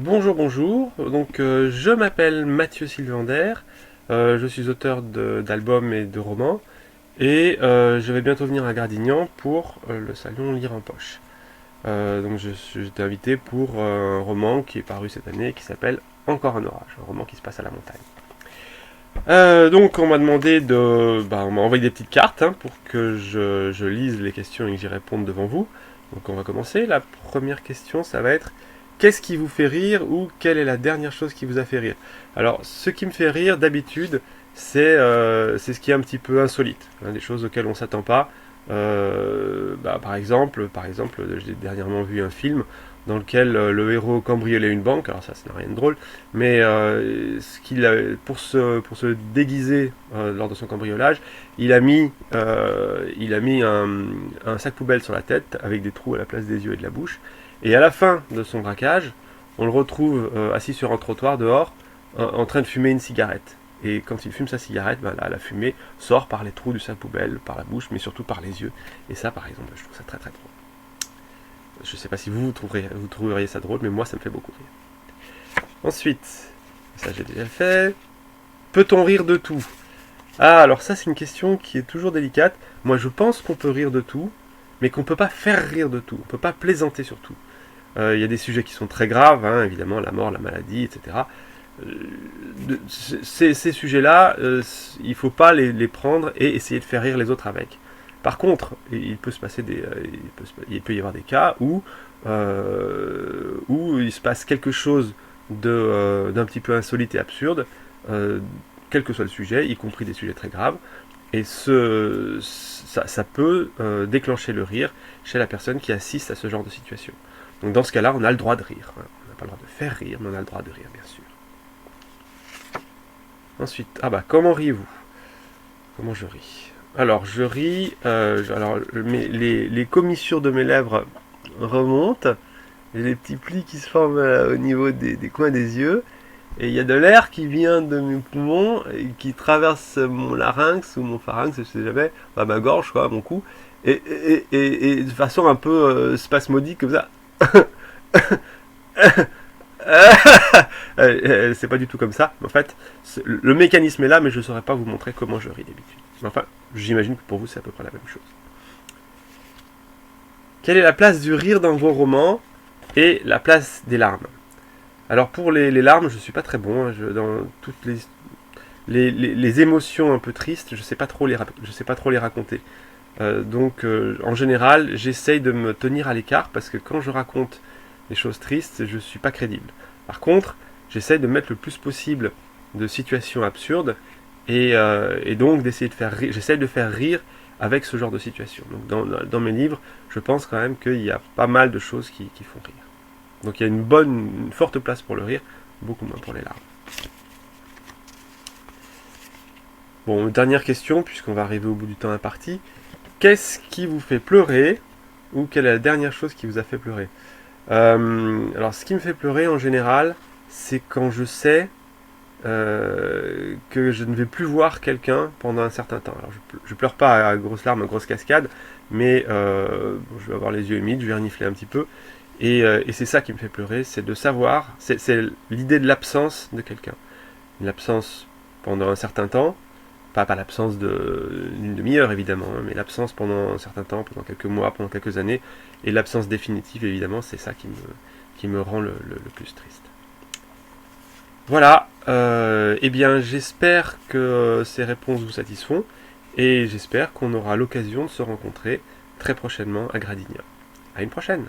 Bonjour, bonjour. Donc, je m'appelle Mathieu Sylvander. Je suis auteur d'albums et de romans. Et je vais bientôt venir à Gradignan pour le salon Lire en Poche. Donc, j'ai été invité pour un roman qui est paru cette année qui s'appelle Encore un orage, un roman qui se passe à la montagne. Donc, on m'a demandé on m'a envoyé des petites cartes pour que je lise les questions et que j'y réponde devant vous. Donc, on va commencer. La première question, ça va être: qu'est-ce qui vous fait rire ou quelle est la dernière chose qui vous a fait rire? Alors, ce qui me fait rire d'habitude, c'est ce qui est un petit peu insolite, des choses auxquelles on ne s'attend pas. Par exemple, j'ai dernièrement vu un film dans lequel le héros cambriolait une banque. Alors ça n'a rien de drôle, mais pour se déguiser lors de son cambriolage, il a mis un sac poubelle sur la tête avec des trous à la place des yeux et de la bouche. Et à la fin de son braquage, on le retrouve assis sur un trottoir dehors, en train de fumer une cigarette. Et quand il fume sa cigarette, la fumée sort par les trous du sac poubelle, par la bouche, mais surtout par les yeux. Et ça, par exemple, je trouve ça très très drôle. Je ne sais pas si vous trouveriez ça drôle, mais moi, ça me fait beaucoup rire. Ensuite, ça j'ai déjà fait. Peut-on rire de tout? Ah, alors ça, c'est une question qui est toujours délicate. Moi, je pense qu'on peut rire de tout, mais qu'on ne peut pas faire rire de tout. On ne peut pas plaisanter sur tout. Il y a des sujets qui sont très graves, évidemment, la mort, la maladie, etc. Ces sujets-là, il ne faut pas les prendre et essayer de faire rire les autres avec. Par contre, il peut y avoir des cas où il se passe quelque chose d'un petit peu insolite et absurde, quel que soit le sujet, y compris des sujets très graves, et ça peut déclencher le rire chez la personne qui assiste à ce genre de situation. Donc dans ce cas-là, on a le droit de rire. On n'a pas le droit de faire rire, mais on a le droit de rire, bien sûr. Ensuite, comment riez-vous? Comment je ris? Alors, je ris, les commissures de mes lèvres remontent, et les petits plis qui se forment au niveau des coins des yeux, et il y a de l'air qui vient de mes poumons, et qui traverse mon larynx ou mon pharynx, je sais jamais, ma gorge, quoi, mon cou, et de façon un peu spasmodique, comme ça. C'est pas du tout comme ça. En fait, le mécanisme est là, mais je ne saurais pas vous montrer comment je ris d'habitude. Enfin, j'imagine que pour vous, c'est à peu près la même chose. Quelle est la place du rire dans vos romans et la place des larmes? Alors pour les larmes, je suis pas très bon. Dans toutes les émotions un peu tristes, je sais pas trop les raconter. En général, j'essaye de me tenir à l'écart parce que quand je raconte des choses tristes, je suis pas crédible. Par contre, j'essaye de mettre le plus possible de situations absurdes et donc d'essayer de faire rire. J'essaye de faire rire avec ce genre de situation. Donc dans mes livres, je pense quand même qu'il y a pas mal de choses qui font rire. Donc il y a une forte place pour le rire, beaucoup moins pour les larmes. Bon, dernière question, puisqu'on va arriver au bout du temps imparti. Qu'est-ce qui vous fait pleurer, ou quelle est la dernière chose qui vous a fait pleurer? Alors, ce qui me fait pleurer en général, c'est quand je sais que je ne vais plus voir quelqu'un pendant un certain temps. Alors, je pleure pas à grosses larmes, à grosses cascades, mais je vais avoir les yeux humides, je vais renifler un petit peu. Et c'est ça qui me fait pleurer, c'est de savoir, c'est l'idée de l'absence de quelqu'un. Une absence pendant un certain temps, pas l'absence d'une demi-heure évidemment, mais l'absence pendant un certain temps, pendant quelques mois, pendant quelques années, et l'absence définitive évidemment, c'est ça qui me rend le plus triste. Voilà, eh bien j'espère que ces réponses vous satisfont, et j'espère qu'on aura l'occasion de se rencontrer très prochainement à Gradignan. À une prochaine!